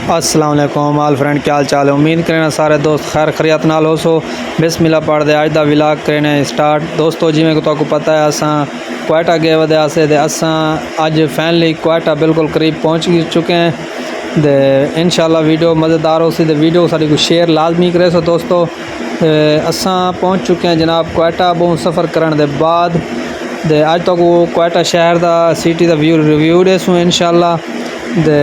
अस्सलाम वालेकुम आल फ्रेंड, क्या हाल चाल है। उम्मीद करें सारे दोस्त खैर खरियत नाल हो सो। बिस्मिल्लाह पढ़ दे अज दा विलाग करें स्टार्ट। दोस्तों जिमें कि तुहानू पता है असां क्वेटा गए वदे आसे ते असां अज फाइनली क्वेटा बिल्कुल करीब पहुँच चुके हैं। ते इंशाल्लाह वीडियो मज़ेदार हो सी ते वीडियो साड़ी को शेयर लाजमी करे सो। दोस्तों असां पहुँच चुके हैं जनाब क्वेटा बहुत सफ़र करने के बाद। ते अज तक क्वेटा शहर का सिटी का व्यू रिव्यू देसूँ इंशाल्लाह। ते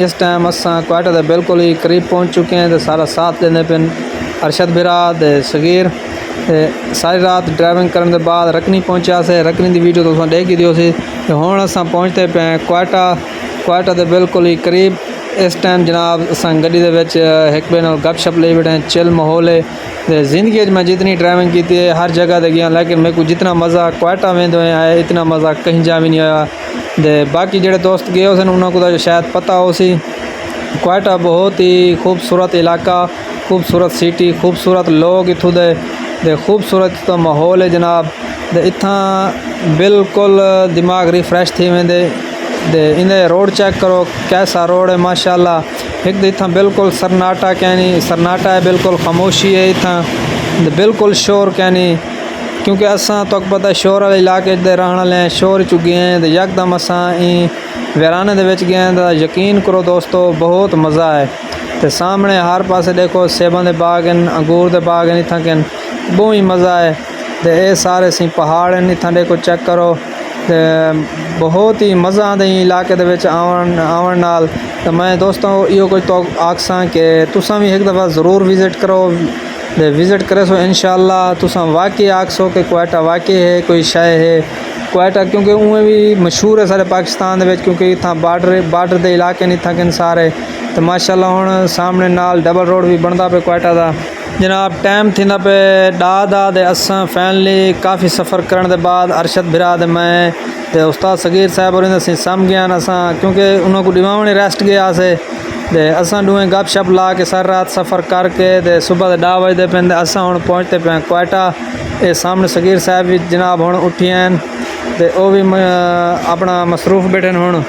इस टाइम असां क्वेटा के बिल्कुल ही करीब पहुँच चुके हैं। तो सारा साथ देने पे अरशद बिरा ते सगीर सारी रात ड्राइविंग करने के बाद रकनी पहुँचा से। रकनी की वीडियो तो देख ही दियो सी। तो हुण असां पहुँचते पे क्वेटा के बिल्कुल ही करीब। इस टाइम जनाब असां गड्डी दे विच एक बे नाल गपशप ले बैठे हैं। चिल माहौल है। तो जिंदगी मैं जितनी ड्राइविंग की है हर जगह ते गया, लेकिन मेरे को जितना मज़ा क्वेटा में आया इतना मज़ा कहीं जा भी नहीं आया। ते बाकी जेडे दोस्त गए उन्होंने उन्होंने को शायद पता हो सी। क्वेटा बहुत ही खूबसूरत इलाका, खूबसूरत सिटी, खूबसूरत लोग इत्थों दे खूबसूरत तो माहौल है जनाब। ते इत्थां बिल्कुल दिमाग रिफ्रेश थी वेंदे। ते इन्हें रोड चेक करो कैसा रोड है माशाल्लाह। एक तो इतना बिल्कुल सन्नाटा कहनी सन्नाटा है, बिल्कुल खामोशी है इतना, बिल्कुल शोर कहनी। क्योंकि असां तो पता शोर वाले इलाके दे रहने वाले हैं, शोर चुके हैं। तो यकदम असां वीराने दे विच गए तो यकीन करो दोस्तों बहुत मज़ा है। तो सामने हर पासे देखो सेबां दे बाग हैं, अंगूर दे बाग हैं, इत्थां कन बहुत ही मज़ा है। तो ये सारे सी पहाड़ हैं, इत्थां देखो चेक करो। तो बहुत ही मज़ा आंदा इलाके दे विच आवन नाल। तो मैं दोस्तों यो कोई तो आखसां कि तुसां भी एक दफ़ा ज़रूर विजिट करो। विजिट करे सो इंशाल्लाह तुसां वाकई आखसो कि क्वेटा वाकई है कोई शय है क्वेटा। क्योंकि उमें भी मशहूर है सारे पाकिस्तान दे विच, क्योंकि इतना बार्डर के इलाके ने इतना किन सारे। तो माशाल्लाह हुण सामने नाल डबल रोड भी बनता पे क्वेटा का जनाब। टाइम थींदा पे दा दे असां फाइनली काफ़ी सफ़र करने के बाद अरशद बिरा दे मैं ते उस्ताद सगीर साहब और असीं सम गया असां, क्योंकि उन्होंने को डिमावने रेस्ट गया से। ते असां डूएं गप शप ला के सारी रात सफ़र करके ते सुबह 10 बजते पे असां हुण पहुँचते पे क्वेटा। ये सामने सगीर साहब भी जनाब हुण उठी हैं ते वो भी अपना मसरूफ बैठे हुण।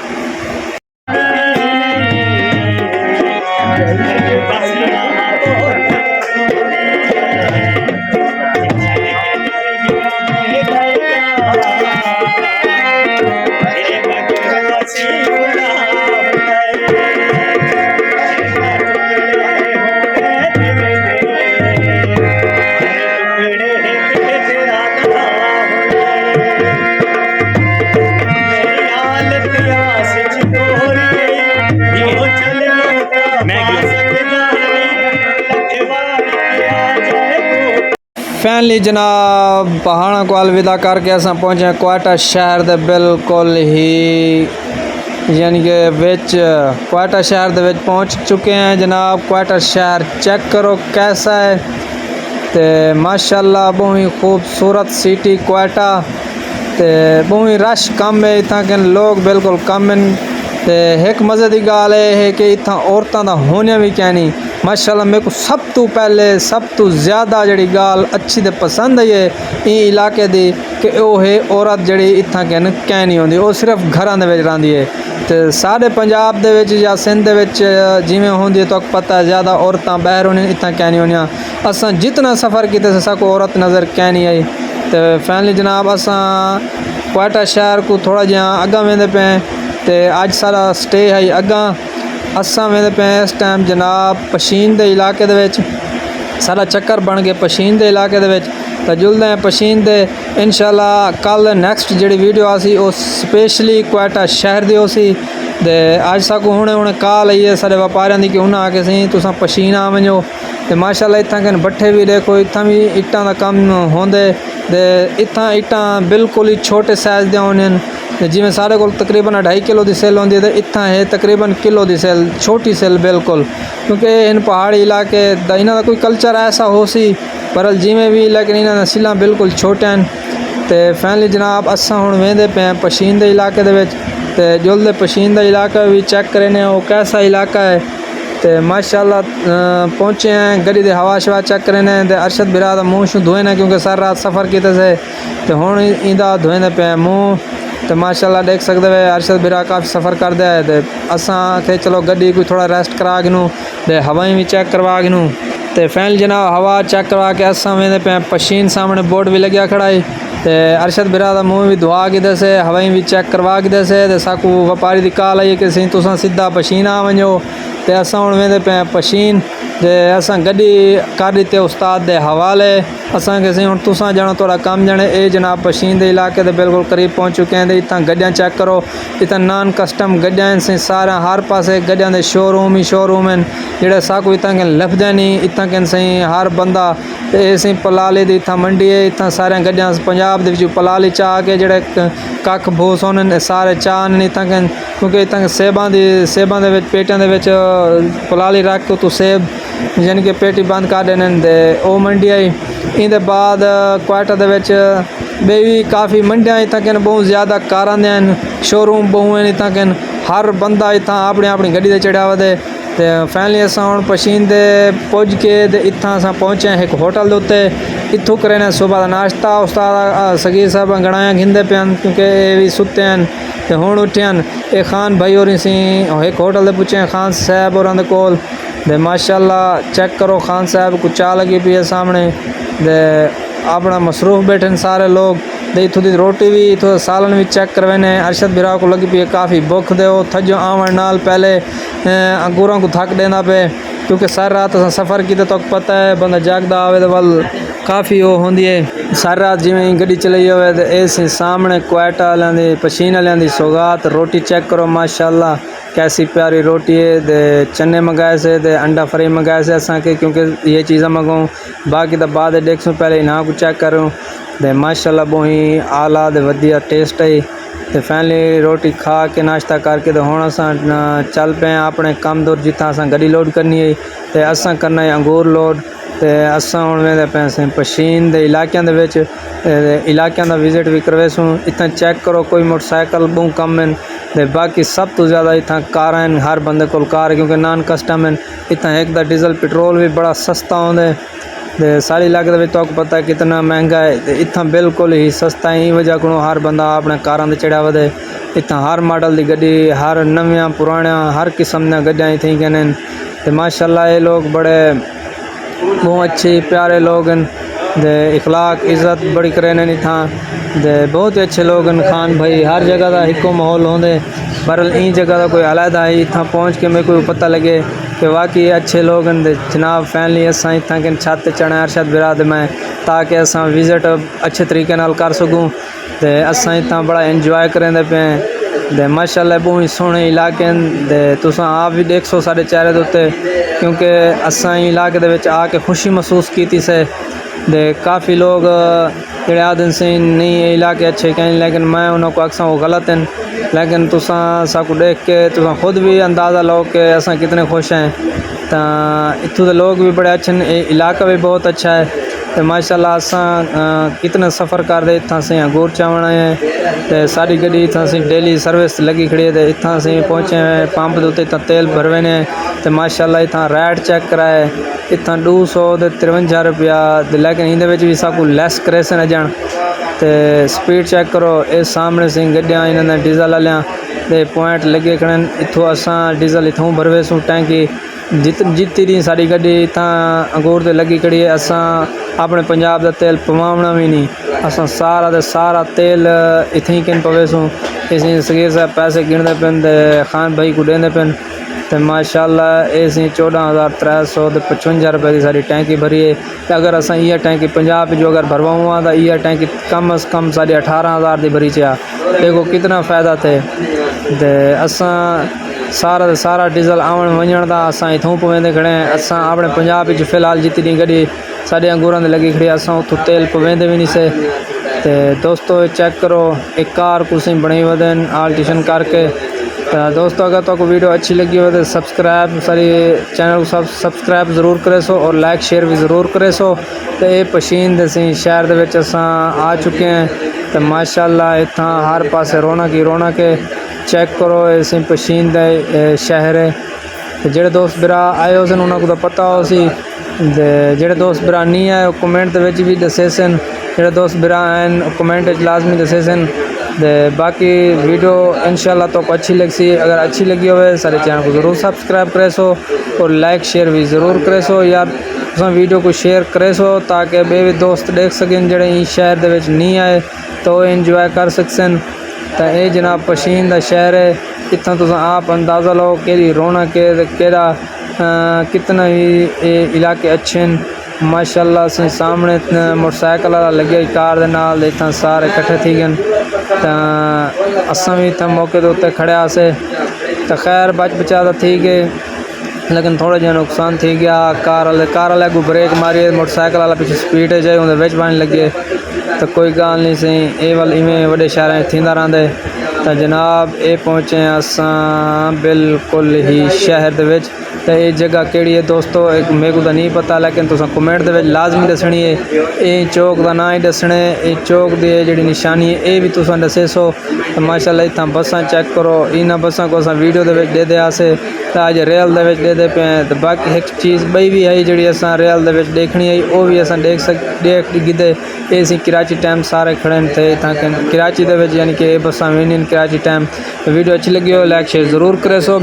फाइनली जनाब पहाड़ों को अलविदा करके असां पहुँचे क्वेटा शहर दे बिल्कुल ही यानी कि विच क्वेटा शहर दे विच पहुँच चुके हैं जनाब। क्वेटा शहर चेक करो कैसा है। तो माशाल्लाह बहुत ही खूबसूरत सिटी क्वेटा। तो बहुत ही रश कम है, इतना के लोग बिल्कुल कम हैं। तो एक मज़े की गाल है कि इतना औरतों का होने भी क्या नहीं माशाल्लाह। मेरे को सब तो पहले सब तो ज़्यादा जी गाल अच्छी तो पसंद आई है इस इलाके की कि वह है औरत जी इतना कहन कै नहीं होंगी, वो सिर्फ घरों के रही है। तो साढ़े पंजाब दे विच या सिंध दे विच जिमें होंगी तो पता है ज़्यादा औरतां बाहर होनी इतना कै नहीं होनिया। असां जितना सफ़र किए सबको औरत नज़र कै नहीं आई। तो फाइनली जनाब असां क्वेटा शहर को थोड़ा जहा अगा वेंदे पे। तो अज सारा स्टे है अगा असां वेंदे पे इस टाइम जनाब पशीन के इलाके दे विच। सारा चक्कर बन गए पशीन के इलाके दे विच। तो जुलते हैं पशीन दे इंशाल्लाह। कल नैक्सट जी वीडियो आसी वो स्पेशली क्वेटा शहर की होसी। तो अज साकू हुणे कॉल आई है सारे व्यापारियों की कि उन्हें आके सी तुसां पशीन आ वञो। तो माशाल्लाह इतना कन भट्ठे भी देखो, इतना भी इट्टां का कम होंदे। तो इतना इट्टां बिल्कुल ही छोटे साइज़ दियां होंदियां। जिमें सारे को तकरीबन 2.5 किलो की सेल होंदी है, तो इतना है तकरीबन किलो की सेल, छोटी सेल बिल्कुल। क्योंकि इन पहाड़ी इलाके इन्हों का कोई कल्चर ऐसा हो सी पर जिमें भी, लेकिन इन्होंने सिलां बिल्कुल छोटे हैं। तो फाइनली जनाब असां हुण वेंदे पे हैं पशीन के इलाके दे विच। तो जुलदे पशीन का इलाका भी चेक करें वो कैसा इलाका है। तो माशाल्लाह पहुँचे हैं गड्डी दे हवा शवा चेक करें। तो अरशद बिरा का मूँह शू धोए ने क्योंकि सारी रात सफ़र किए से। तो हुण इंदा धोएंदे पे मूँह तो माशाल्लाह देख सकते हो अरशद बिरा काफ़ी सफ़र करता है। तो असा के चलो गड्डी कोई थोड़ा रेस्ट करा गिनूँ ते हवाएं भी चेक करवा गिनूँ। तो फैनल जनाब हवा चेक करवा के असा वेंदे पे पशीन सामने बोर्ड भी लग्या खड़ा है। तो अरशद बिरा का मूँह भी धुआ के दसे हवाएं भी चेक करवा के दसे। तो साकू व्यापारी की कॉल आई कि सी तुसा सीधा पशीन आ वञो। तो असा हुण वेंदे पे पशीन ते असा गड्डी कर दी उस्ताद के हवाले। असा के सी हुण तुसा जानो थोड़ा कम जाने ए जनाब पशीन के इलाके के बिल्कुल करीब पहुँच चुके हैं। इतना गड्डियाँ चेक करो, इतना नॉन कस्टम गड्डियाँ सी सारा हर पासे गड्डियाँ के शोरूम ही शोरूम हैं जोड़े साकू इतना के लभदे नहीं। इतना के सही हर बंदा सी पलाली की इतना मंडी है। इतना सारे गड्डियाँ पंजाब के पलाली चाह के जोड़े कख भूस होने सारे चाह ने इतना के क्योंकि इतना सेबां के पेटियां के पलाली रख के तू सेब यानी कि पेटी बंद कर देने दे ओ मंडी आई। इंदे बाद क्वार्टर बे भी काफ़ी मंडियाँ इतना के बहुत ज़्यादा कारां हैं शोरूम बहु हैं। इतना के हर बंदा इतना अपनी अपनी गड्डी से चढ़ा वा दे। तो फाइनली असा हुण पशीन दे पुज के इतना असा पहुँचे एक होटल के उत्ते। इत्थों करें सुबह का नाश्ता उस्ताद सगीर साहब गणाया घिंदे पे क्योंकि ये भी सुते हैं। तो हुण उठे हैं ये खान भाई और सी एक होटल से पूछे खान साहब और कोल दे माशाल्लाह चेक करो खान साहब को चाह लगी पी है सामने दे अपना मसरूफ़ बैठे हैं सारे लोग। दे इतों की रोटी भी इतों सालन भी चेक करवाने। अरशद बिरा को लगी पी है काफ़ी भुख दे थजो आवन नाल पहले अंगूरों को थक देना पे क्योंकि सारी रात सफ़र की तो पता है बंदा जागदा आवे तो वल काफ़ी वो होंदी है। सारी रात जिमें गड्डी चलाई हुए तो ऐसे सामने क्वेटा वालों की पशीन वालों की सौगात। रोटी चेक करो माशाल्लाह कैसी प्यारी रोटी है। दे चने मंगाए से दे अंडा फ्राई मंगाए से असा के क्योंकि ये चीज़ा मंगाऊँ बाकी तो बाद देखूँ पहले इन्हों को चेक करूँ। दे माशाल्लाह बहुत आला दे वधिया टेस्ट है। तो फाइनली रोटी खा के नाश्ता करके तो हुण असां चल पे अपने कम दूर जितना असां गड्डी लोड करनी है। तो असां करना है अंगूर लोड। तो असां हुण वेंदे पे असें पशीन दे इलाकियां दे विच इलाकियां दा विजिट भी करवेसूँ। इतना चेक करो कोई मोटरसाइकिल बहुत कम हैं। तो बाकी सब तो ज़्यादा इतना कार हैं हर बंदे को कार क्योंकि नॉन कस्टम हैं। इतना एक दा डीजल पेट्रोल भी बड़ा सस्ता होंगे। तो सारे इलाके तो पता है कितना महंगा है। तो इतना बिल्कुल ही सस्ता ही वजह को हर बंदा अपने कारां ते चढ़ा वधे। इतना हर मॉडल की गड्डी हर नव्या पुराना हर किस्म दी गड्डियाँ इतनी कहने। तो माशाल्लाह ये लोग बड़े बहुत अच्छे प्यारे लोग हैं। दे इखलाक इज़्ज़त बड़ी करें इतना दे बहुत ही अच्छे लोग हैं। खान भाई हर जगह का हिको माहौल होंदे बरल इन जगह का कोई अलहदा है। इतना पहुँच के मेरे को पता लगे कि वाकई अच्छे लोग हैं। जनाब फैमिली असा इतना कि छत चढ़े अरशद बिरा मैं ताकि असा विजिट अच्छे तरीके नाल कर सकूँ। तो असा इतना बड़ा इंजॉय करें पे दे माशाल्लाह बहुत ही सोहने इलाके हैं। दे तुसा आप भी देख सो साढ़े चेहरे के उत्ते क्योंकि असा इलाके दे विच आके खुशी महसूस की से। दे काफ़ी लोग जोड़े आदन से नहीं ये इलाके अच्छे कहीं लेकिन मैं उन्होंने अक्सर वो गलत हैं। लेकिन तुसा साकू देख के तुसा खुद भी अंदाज़ा लो कि असा कितने खुश हैं। तो इतों के लोग भी बड़े अच्छे हैं इलाका भी बहुत अच्छा है। तो माशाल्लाह असा कितने सफ़र कर दे इतना से अंगूर चावना है। तो सारी गड्डी इतना से डेली सर्विस लगी खड़ी है। तो इतना से पहुँचे हैं पंप के उत्ते इतना तेल भरवे ने। तो माशाल्लाह इतना रेट चेक कराए इतना 253 रुपया। लेकिन इन्हें भी साकू लैस करे से न जान। तो स्पीड चेक करो ये सामने से गड्डियाँ इन्होंने डीजल वालियाँ दे पॉइंट लगे खड़े। इतों असा डीजल इतों भरवे सूँ टैंकी जितनी दी सारी गड्डी इतना अंगूर ते लगी खड़ी है। असा अपने पंजाब का तेल पवावना भी नहीं असा सारा तेल इतनी किन पवे सूँ। इस सगीर साहब पैसे गिनते पेन खान भाई को देंदे पेन। तो माशाल्लाह ये 14,355 रुपये की सारी टैंकी भरी है। तो अगर असा ये टैंकी पंजाब जो अगर भरवाऊँ तो यह टैंकी कम अज़ कम सारी 18,000 की भरी चा। देखो कितना फ़ायदा थे। तो असा सारा डीजल आवन वजन का असा इतों पवेंदे खड़े हैं। असा अपने पंजाब फिलहाल जितनी गड्डी साढ़े अंगूरों लगी खड़ी असा उतों तेल पवेंदे भी नहीं से। तो दोस्तों चेक करो एक कार कुछ बनी वदन आल्टेशन करके। तो दोस्तों अगर तो वीडियो अच्छी लगी हो तो सब्सक्राइब सारी चैनल को सब्सक्राइब ज़रूर करे सो और लाइक शेयर भी ज़रूर करे सो। तो ये पशीन दसी शहर दे विच असां आ चुके हैं। तो माशाल्लाह इतना हर पासे रौनक ही रौनक है। चेक करो इस पशीन दे शहर है। तो जेड़े दोस्त बिरा आए हो सन उन्होंने को पता हो सी। जेड़े दोस्त बिरा नहीं आए कमेंट दे विच भी दसे सन। जेड़े दोस्त बिरा आए कमेंट लाजमी दसे सन। बाकी वीडियो इंशाल्लाह तो अच्छी लगी। अगर अच्छी लगी हो सारे चैनल को ज़रूर सब्सक्राइब करे सो और लाइक शेयर भी ज़रूर करे सो यार। तुम वीडियो को शेयर करे सो ताकि बे भी दोस्त देख सकें जड़े इस शहर दे विच नहीं आए तो इंजॉय कर सकन। तो ये जनाब पशीन दा शहर है। इतना तुम आप अंदाज़ा लो कि रौनक है केड़ा कितना ही इलाके अच्छे हैं माशाल्लाह। से सामने मोटरसाइकिल वाला लगे कार दे नाल इतना सारे इकट्ठे थी गए तो असां भी इतना मौके के उत्ते खड़े आसे तो खैर बच बचा तो थी गए लेकिन थोड़ा जहा नुकसान थी गया। कार वाले को ब्रेक मारी मोटरसाइकिल वाला पीछे स्पीड है जाए उन्हें बिच पानी लगे तो कोई गाल नहीं सी। ये वाल इवें वड्डे शहर थींदा रहंदे। तो जनाब ये पहुँचे असां बिल्कुल ही शहर दे विच। तो ये जगह केड़ी है दोस्तों एक मेरे को तो नहीं पता लेकिन तुम कमेंट दे लाजमी दसनी है। ये चौक का ना ही दसने ये चौक की जी निशानी है ये भी तुम दसे सो। तो माशाल्लाह इतना बसा चेक करो इन्होंने बसा को अस वीडियो दे दे आसे तो अज रेल दे दे पे। तो बाकी एक चीज़ बई भी है जी अस रेल देखनी है वो भी अस देख गिदे ये कराची टाइम सारे खड़े थे कराची यानी कि बसा वेंदियां कराची टाइम। वीडियो अच्छी लगी हो लाइक शेयर ज़रूर करे सो।